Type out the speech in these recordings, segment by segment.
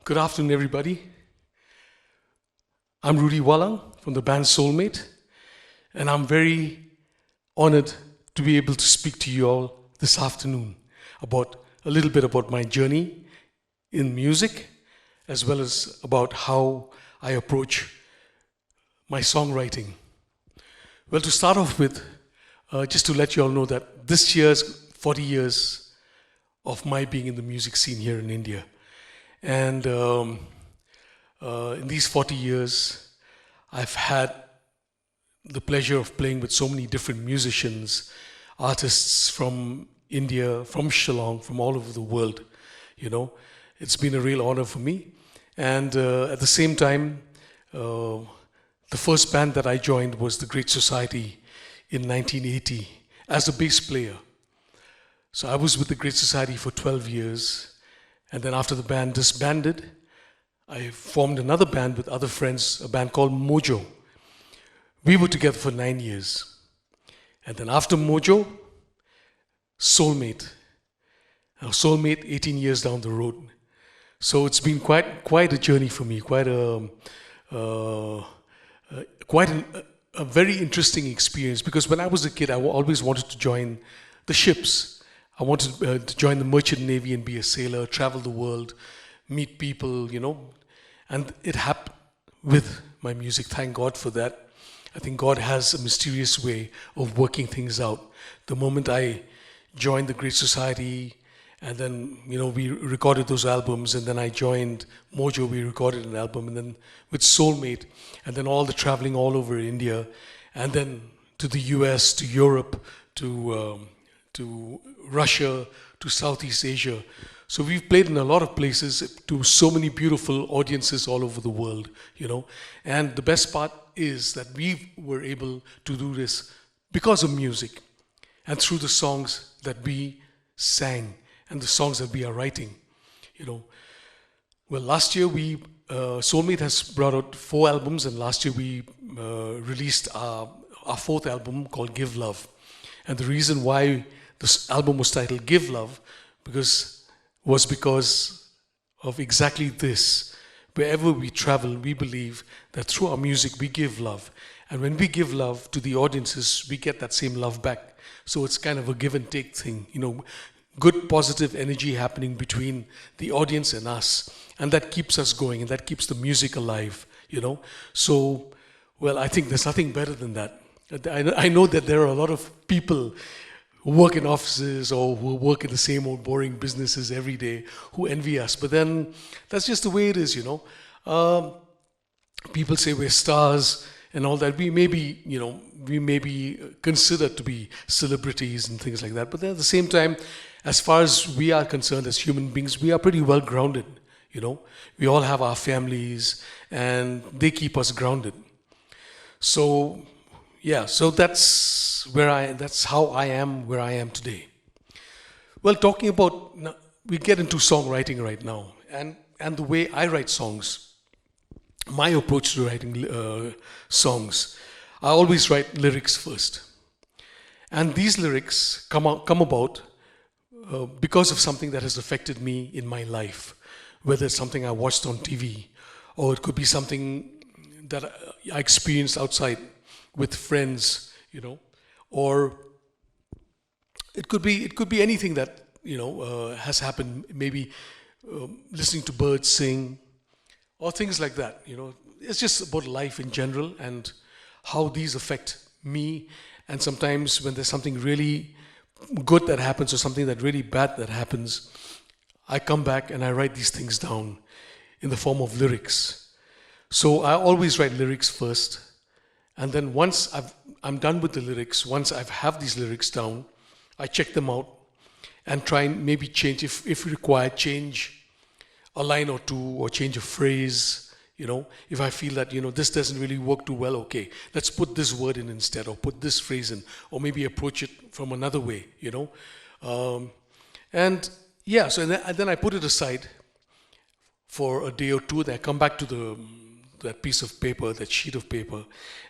Good afternoon, everybody. I'm Rudy Wallang from the band Soulmate, and I'm very honored to be able to speak to you all this afternoon about a little bit about my journey in music, as well as about how I approach my songwriting. Well, to start off with, just to let you all know that this year's 40 years of my being in the music scene here in India. And in these 40 years, I've had the pleasure of playing with so many different musicians, artists from India, from Shillong, from all over the world. You know, it's been a real honor for me. And at the same time, the first band that I joined was the Great Society in 1980 as a bass player. So I was with the Great Society for 12 years. And then after the band disbanded, I formed another band with other friends, a band called Mojo. We were together for 9 years. And then after Mojo, Soulmate. Now Soulmate, 18 years down the road. So it's been quite a journey for me, quite a very interesting experience. Because when I was a kid, I always wanted to join the ships. I wanted to join the merchant navy and be a sailor, travel the world, meet people, you know. And it happened with my music. Thank God for that. I think God has a mysterious way of working things out. The moment I joined the Great Society, and then, you know, we recorded those albums, and then I joined Mojo, we recorded an album, and then with Soulmate, and then all the traveling all over India, and then to the US, to Europe, to Russia, to Southeast Asia. So we've played in a lot of places to so many beautiful audiences all over the world, you know. And the best part is that we were able to do this because of music and through the songs that we sang and the songs that we are writing, you know. Well, last year Soulmate has brought out 4 albums, and last year we released our 4th album called Give Love. And the reason why this album was titled Give Love was because of exactly this. Wherever we travel, we believe that through our music we give love. And when we give love to the audiences, we get that same love back. So it's kind of a give and take thing, you know, good positive energy happening between the audience and us. And that keeps us going, and that keeps the music alive, you know. So, well, I think there's nothing better than that. I know that there are a lot of people who work in offices or who work in the same old boring businesses every day who envy us. But then that's just the way it is, you know. People say we're stars and all that. We may be considered to be celebrities and things like that. But then at the same time, as far as we are concerned as human beings, we are pretty well grounded, you know. We all have our families and they keep us grounded. So yeah, so that's how I am where I am today. Well, talking about, we get into songwriting right now, and the way I write songs, my approach to writing songs, I always write lyrics first. And these lyrics come about because of something that has affected me in my life, whether it's something I watched on TV, or it could be something that I experienced outside with friends, you know, or it could be anything that, you know, has happened, maybe listening to birds sing or things like that, you know. It's just about life in general and how these affect me. And sometimes when there's something really good that happens or something that really bad that happens, I come back and I write these things down in the form of lyrics. So I always write lyrics first. And then once I'm done with the lyrics, once I have these lyrics down, I check them out and try and maybe change, if required, change a line or two or change a phrase, you know. If I feel that, you know, this doesn't really work too well, okay, let's put this word in instead, or put this phrase in, or maybe approach it from another way, you know. And yeah, so then I put it aside for a day or two, then I come back to that piece of paper, that sheet of paper,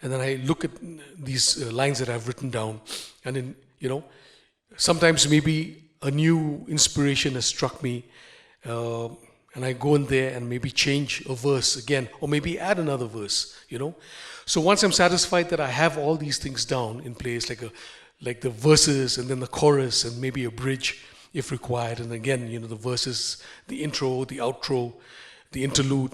and then I look at these lines that I've written down, and then, you know, sometimes maybe a new inspiration has struck me, and I go in there and maybe change a verse again, or maybe add another verse, So once I'm satisfied that I have all these things down in place, like the verses and then the chorus and maybe a bridge if required, and again, the verses, the intro, the outro, the interlude.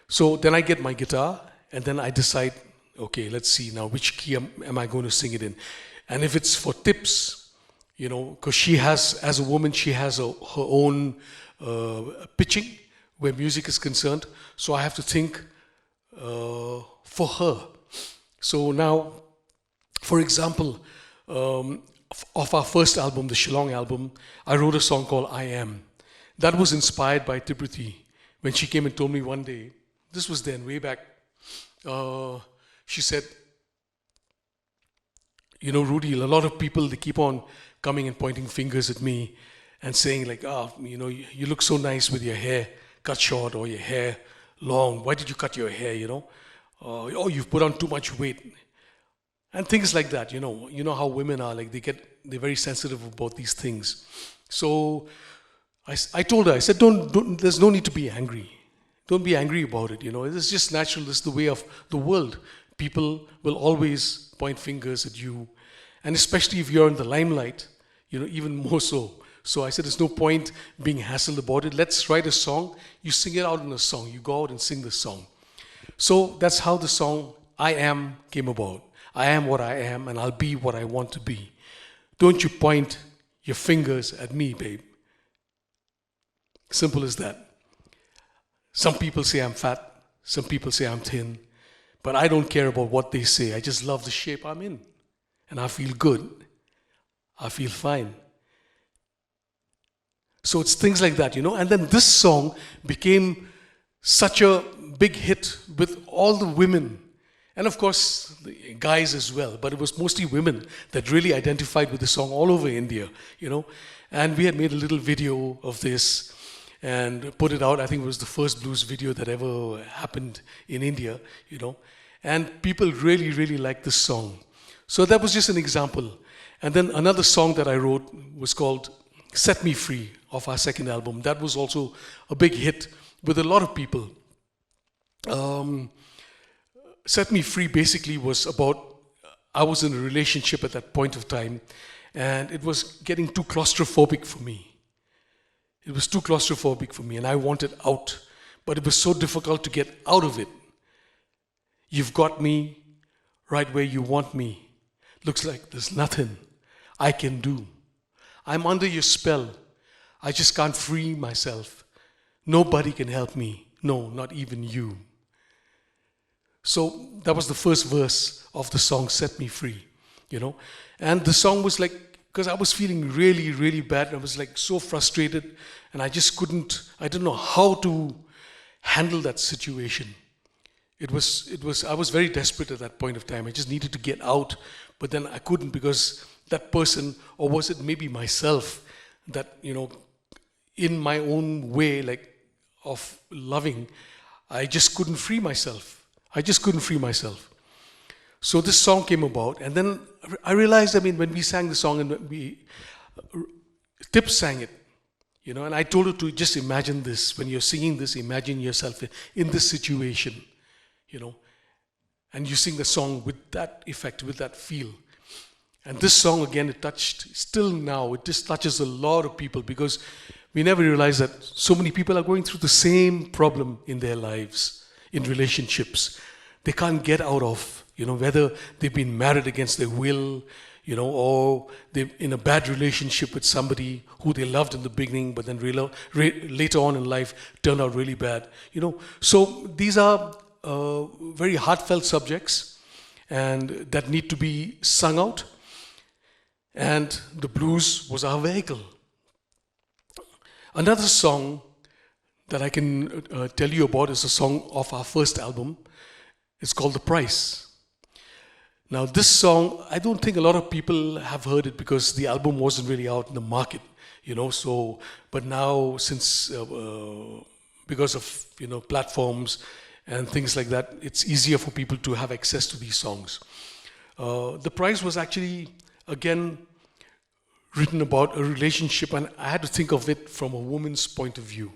So then I get my guitar and then I decide, okay, let's see now which key am I going to sing it in. And if it's for tips, because she has, as a woman, she has her own pitching where music is concerned. So I have to think for her. So now, for example, of our first album, the Shillong album, I wrote a song called I Am. That was inspired by TEDxIITGuwahati. When she came and told me one day, this was then, way back, she said, Rudy, a lot of people, they keep on coming and pointing fingers at me and saying like, you look so nice with your hair cut short or your hair long. Why did you cut your hair, Oh, you've put on too much weight. And things like that, you know how women are, like they're very sensitive about these things. So I told her, I said, don't, there's no need to be angry. Don't be angry about it, It's just natural, this is the way of the world. People will always point fingers at you. And especially if you're in the limelight, even more so. So I said, there's no point being hassled about it. Let's write a song. You sing it out in a song. You go out and sing the song. So that's how the song I Am came about. I am what I am, and I'll be what I want to be. Don't you point your fingers at me, babe. Simple as that. Some people say I'm fat. Some people say I'm thin. But I don't care about what they say. I just love the shape I'm in. And I feel good. I feel fine. So it's things like that, And then this song became such a big hit with all the women. And of course, the guys as well. But it was mostly women that really identified with the song all over India, And we had made a little video of this and put it out. I think it was the first blues video that ever happened in India, And people really, really liked this song. So that was just an example. And then another song that I wrote was called Set Me Free, of our second album. That was also a big hit with a lot of people. Set Me Free basically was about, I was in a relationship at that point of time, and it was getting too claustrophobic for me. It was too claustrophobic for me, and I wanted out. But it was so difficult to get out of it. You've got me right where you want me. Looks like there's nothing I can do. I'm under your spell. I just can't free myself. Nobody can help me. No, not even you. So that was the first verse of the song Set Me Free, And the song was like, because I was feeling really, really bad. I was like so frustrated, and I didn't know how to handle that situation. I was very desperate at that point of time. I just needed to get out, but then I couldn't because that person, or was it maybe myself, that, in my own way, like, of loving, I just couldn't free myself. So this song came about, and then I realized, when we sang the song and Tip sang it, and I told her to just imagine this. When you're singing this, imagine yourself in this situation, and you sing the song with that effect, with that feel. And this song, again, it just touches a lot of people, because we never realize that so many people are going through the same problem in their lives, in relationships. They can't get out of, whether they've been married against their will, or they're in a bad relationship with somebody who they loved in the beginning, but then later on in life turned out really bad, So these are very heartfelt subjects, and that need to be sung out. And the blues was our vehicle. Another song that I can tell you about is a song of our first album. It's called The Price. Now this song, I don't think a lot of people have heard it because the album wasn't really out in the market, so, but now since, because of, platforms and things like that, it's easier for people to have access to these songs. The Price was actually, again, written about a relationship, and I had to think of it from a woman's point of view.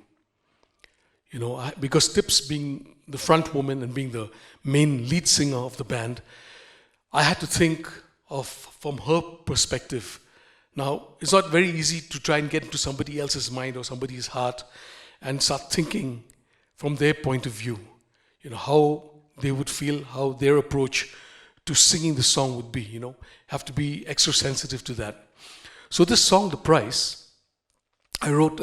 Because Tips being the front woman and being the main lead singer of the band, I had to think of from her perspective. Now, it's not very easy to try and get into somebody else's mind or somebody's heart and start thinking from their point of view, how they would feel, how their approach to singing the song would be, have to be extra sensitive to that. So this song, The Price, I wrote,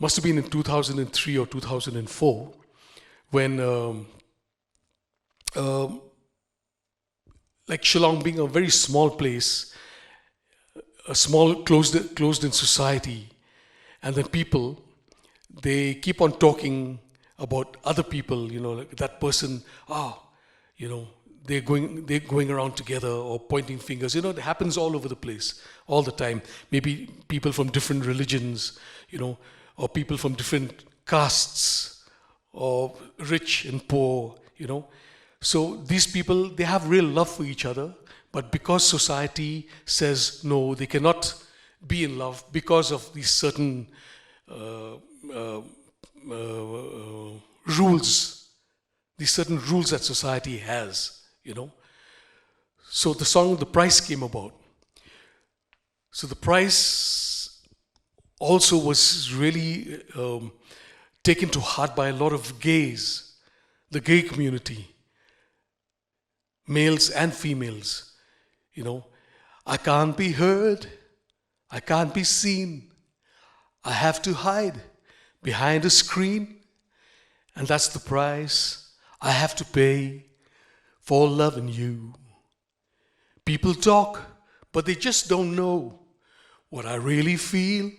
must have been in 2003 or 2004, when like Shillong being a very small place, a small closed-in society, and then people, they keep on talking about other people, like that person, they're going around together or pointing fingers. It happens all over the place, all the time. Maybe people from different religions, or people from different castes, or rich and poor, So these people, they have real love for each other, but because society says no, they cannot be in love because of these certain rules, that society has, So the song The Price came about. So The Price also was really taken to heart by a lot of gays, the gay community, males and females. I can't be heard, I can't be seen, I have to hide behind a screen, and that's the price I have to pay for loving you. People talk, but they just don't know what I really feel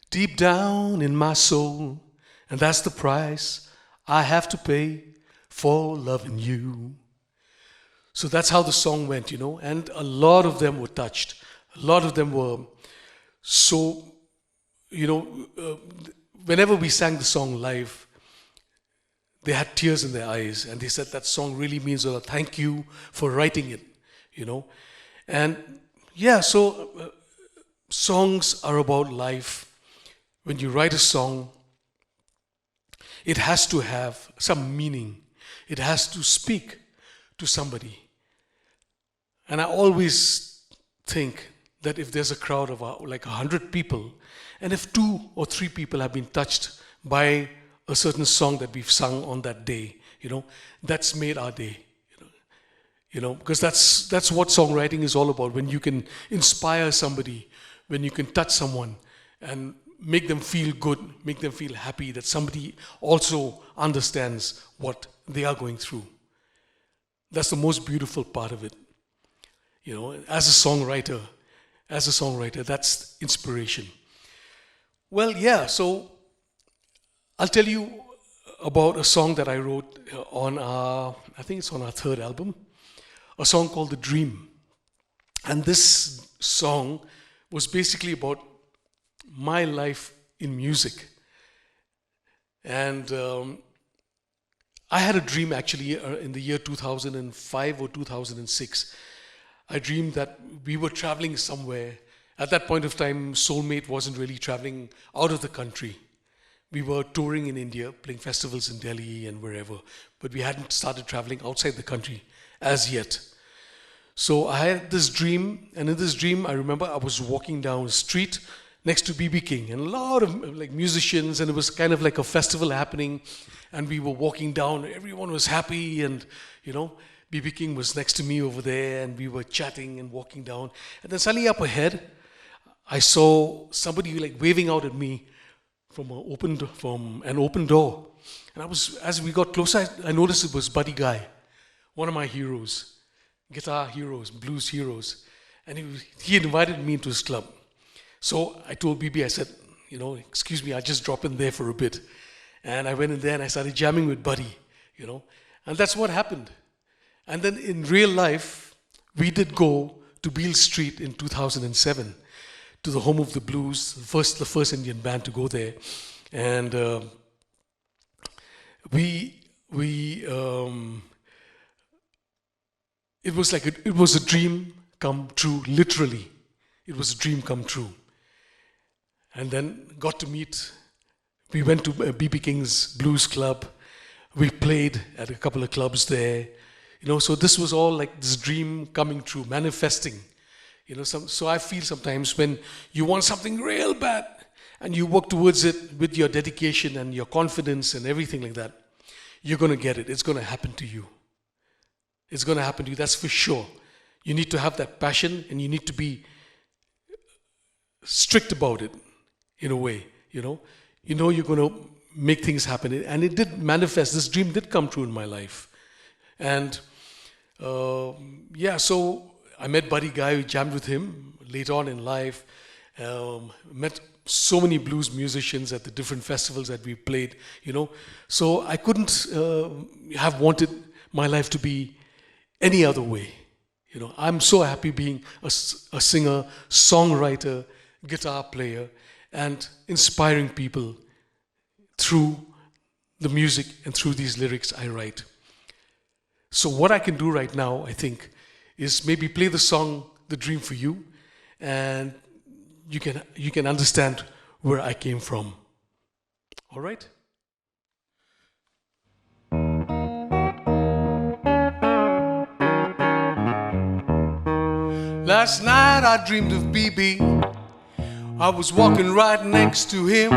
deep down in my soul, and that's the price I have to pay for loving you. So that's how the song went, and a lot of them were touched. A lot of them were so, whenever we sang the song live, they had tears in their eyes, and they said that song really means a lot. Thank you for writing it, And yeah, so songs are about life. When you write a song, it has to have some meaning. It has to speak to somebody. And I always think that if there's a crowd of like 100 people, and if 2 or 3 people have been touched by a certain song that we've sung on that day, that's made our day. Because that's what songwriting is all about. When you can inspire somebody, when you can touch someone and make them feel good, make them feel happy that somebody also understands what they are going through. That's the most beautiful part of it. As a songwriter, that's inspiration. Well, yeah, so I'll tell you about a song that I wrote on I think it's on our 3rd album, a song called The Dream. And this song was basically about my life in music. And I had a dream actually in the year 2005 or 2006. I dreamed that we were traveling somewhere. At that point of time, Soulmate wasn't really traveling out of the country. We were touring in India, playing festivals in Delhi and wherever, but we hadn't started traveling outside the country as yet. So I had this dream, and in this dream, I remember I was walking down the street next to B.B. King, and a lot of like musicians, and it was kind of like a festival happening, and we were walking down, everyone was happy, and B.B. King was next to me over there, and we were chatting and walking down, and then suddenly up ahead, I saw somebody like waving out at me from an open door, and as we got closer, I noticed it was Buddy Guy, one of my heroes, guitar heroes, blues heroes, and he invited me into his club. So I told BB, I said, excuse me, I'll just drop in there for a bit. And I went in there and I started jamming with Buddy, and that's what happened. And then in real life, we did go to Beale Street in 2007 to the home of the blues, the first Indian band to go there. And it was a dream come true, literally. It was a dream come true. And then got to meet We went to B.B. King's Blues Club. We played at a couple of clubs there. So this was all like this dream coming true, manifesting. So I feel sometimes when you want something real bad and you work towards it with your dedication and your confidence and everything like that, you're going to get it. It's going to happen to you. It's going to happen to you, that's for sure. You need to have that passion, and you need to be strict about it in a way, you're going to make things happen. And it did manifest. This dream did come true in my life. And so I met Buddy Guy, we jammed with him later on in life. Met so many blues musicians at the different festivals that we played, So I couldn't have wanted my life to be any other way. I'm so happy being a singer, songwriter, guitar player, and inspiring people through the music and through these lyrics I write. So what I can do right now, I think, is maybe play the song The Dream for You, and you can understand where I came from. All right? Last night I dreamed of BB. I was walking right next to him.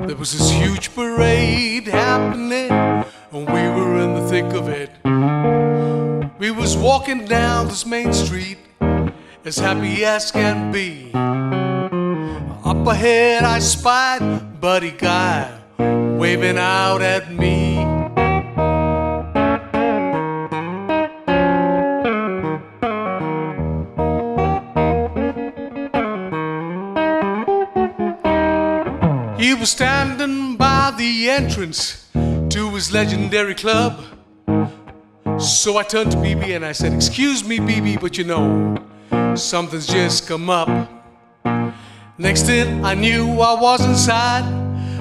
There was this huge parade happening, and we were in the thick of it. We was walking down this main street, as happy as can be. Up ahead I spied Buddy Guy waving out at me. He was standing by the entrance to his legendary club. So I turned to BB and I said, "Excuse me, BB, but something's just come up." Next thing I knew, I was inside,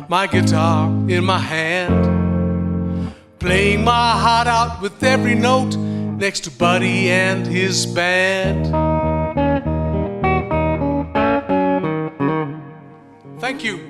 my guitar in my hand, playing my heart out with every note next to Buddy and his band. Thank you.